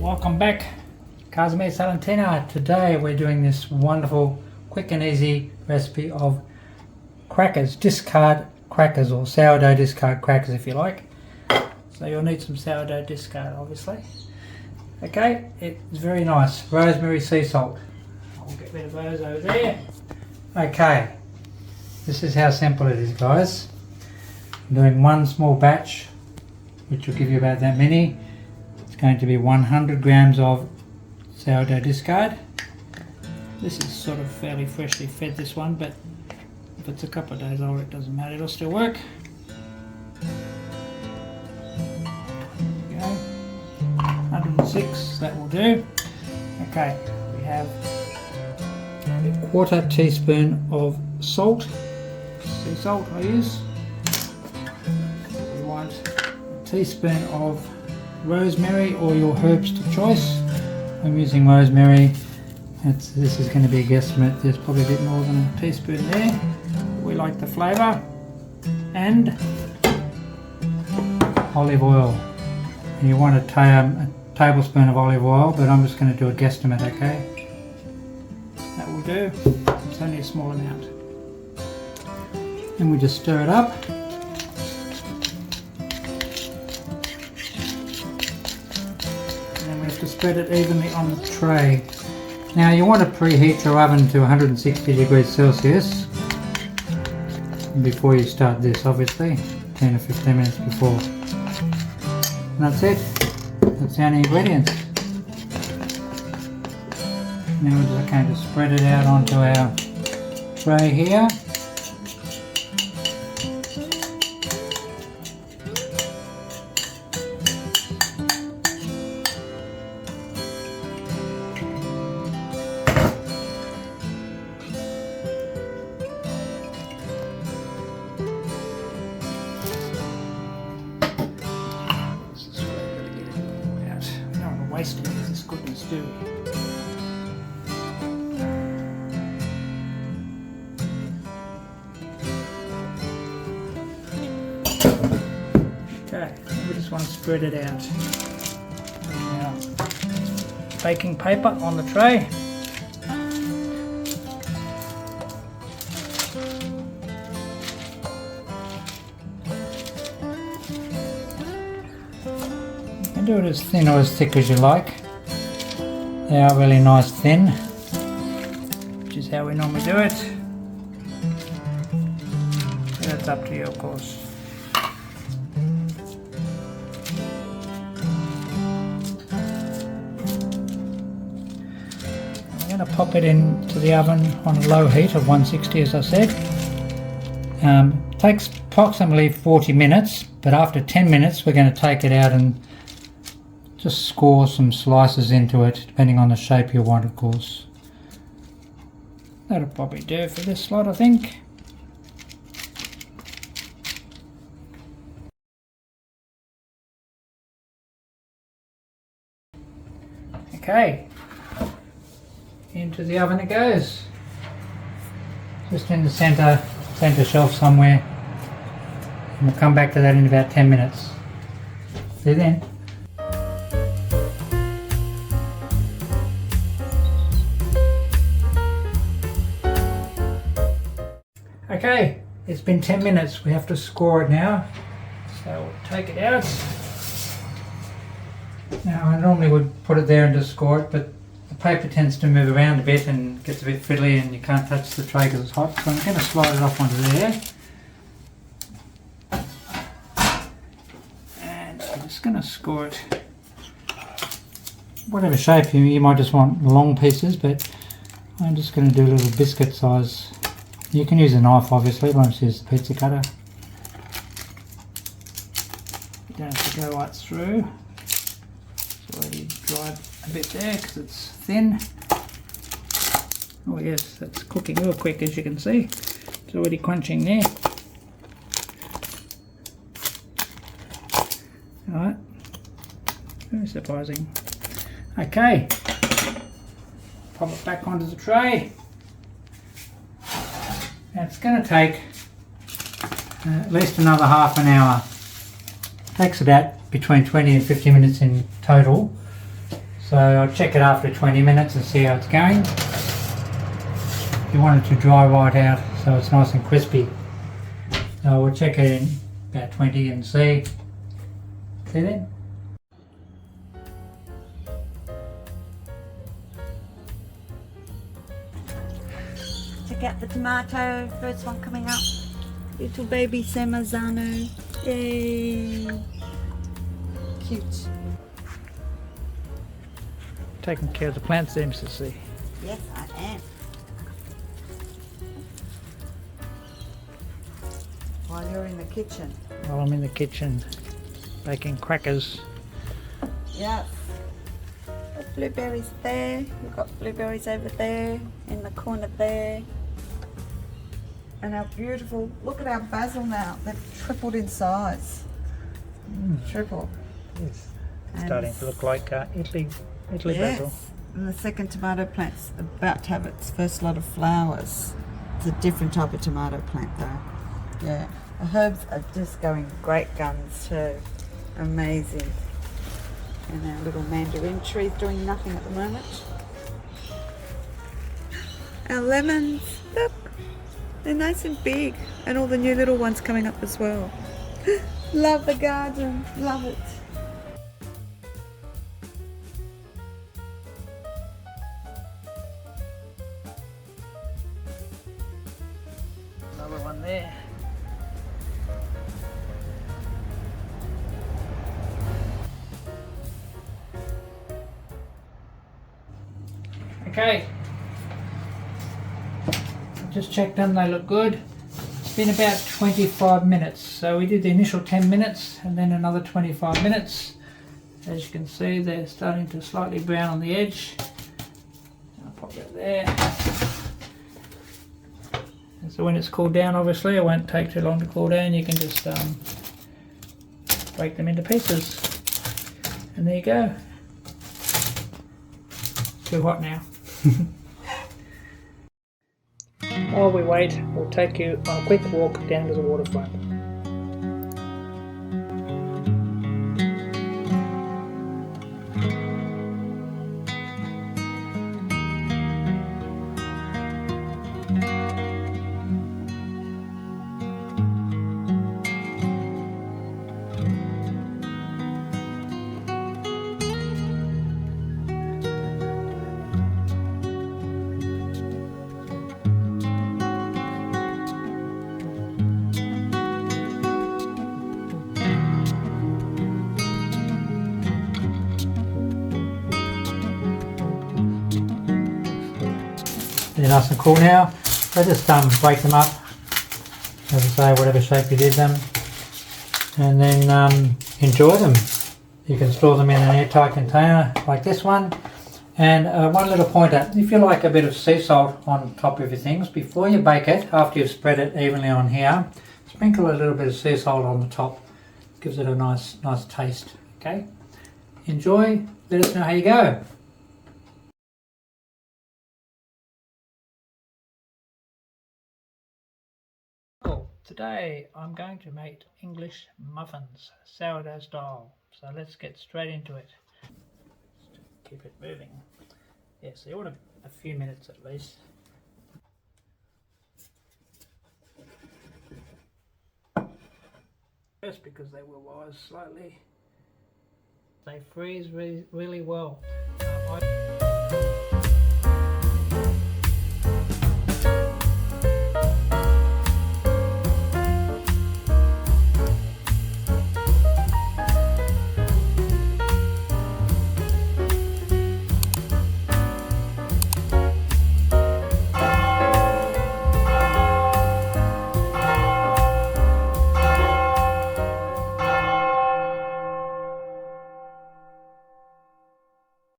Welcome back, Casimir Salentina. Today we're doing this wonderful, quick and easy recipe of crackers, discard crackers, or sourdough discard crackers if you like. So you'll need some sourdough discard obviously. Okay, it's very nice, rosemary, sea salt. I'll get rid of those over there. Okay, this is how simple it is, guys. I'm doing one small batch, which will give you about that many. It's going to be 100 grams of sourdough discard. This is sort of fairly freshly fed, this one, but if it's a couple of days old it doesn't matter, it'll still work. There we go. 106, that will do. Okay, we have a quarter teaspoon of salt, sea salt I use. We want a teaspoon of rosemary or your herbs to choice. I'm using rosemary. This is going to be a guesstimate. There's probably a bit more than a teaspoon there. We like the flavour. And olive oil. And you want a tablespoon of olive oil, but I'm just going to do a guesstimate, okay? That will do. It's only a small amount. And we just stir it up. To spread it evenly on the tray. Now you want to preheat your oven to 160 degrees Celsius before you start this, obviously 10 or 15 minutes before. And that's it. That's the only ingredients. Now we're just going to spread it out onto our tray here. Wasting this goodness do. Okay, we just want to spread it out. Now, baking paper on the tray. Do it as thin or as thick as you like. They are really nice thin, which is how we normally do it. So that's up to you, of course. I'm going to pop it into the oven on a low heat of 160, as I said. Takes approximately 40 minutes, but after 10 minutes we're going to take it out and just score some slices into it, depending on the shape you want, of course. That'll probably do for this lot, I think. Okay, into the oven it goes. Just in the center shelf somewhere. And we'll come back to that in about 10 minutes. See you then. Okay, it's been 10 minutes. We have to score it now. So we'll take it out. Now I normally would put it there and just score it, but the paper tends to move around a bit and gets a bit fiddly and you can't touch the tray because it's hot. So I'm going to slide it off onto there. And I'm just going to score it. Whatever shape you might just want long pieces, but I'm just going to do a little biscuit size. You can use a knife obviously, but I'm just use the pizza cutter. You don't have to go right through. It's already dried a bit there because it's thin. Oh yes, that's cooking real quick, as you can see. It's already crunching there. Alright, very surprising. Okay, pop it back onto the tray. Now it's going to take at least another half an hour. It takes about between 20 and 50 minutes in total. So I'll check it after 20 minutes and see how it's going. You want it to dry right out so it's nice and crispy. So we'll check it in about 20 and see. See then? Check out the tomato, first one coming up. Little baby Samazano. Yay! Cute. Taking care of the plants there, Mr. C. Yes, I am. While you're in the kitchen. While I'm in the kitchen making crackers. Yes. Got blueberries there. We've got blueberries over there, in the corner there. And our beautiful, look at our basil now. They've tripled in size. Triple. Yes. And Starting to look like Italy basil. And the second tomato plant's about to have its first lot of flowers. It's a different type of tomato plant though. Yeah. The herbs are just going great guns too. Amazing. And our little mandarin tree's doing nothing at the moment. Our lemons, look, they're nice and big. And all the new little ones coming up as well. Love the garden, love it. Another one there. Okay, just checked them, they look good. It's been about 25 minutes, so we did the initial 10 minutes and then another 25 minutes. As you can see, they're starting to slightly brown on the edge. I'll pop that there. And so when it's cooled down, obviously it won't take too long to cool down. You can just break them into pieces, and there you go. Too hot now. While we wait, we'll take you on a quick walk down to the waterfront. They're nice and cool now. So just break them up, as I say, whatever shape you did them, and then enjoy them. You can store them in an airtight container like this one. And one little pointer, if you like a bit of sea salt on top of your things, before you bake it, after you've spread it evenly on here, sprinkle a little bit of sea salt on the top. Gives it a nice taste. Okay, enjoy, let us know how you go. Today I'm going to make English muffins, sourdough style. So let's get straight into it. Just keep it moving. Yeah, so you want a few minutes at least. Just because they will rise slightly. They freeze really well.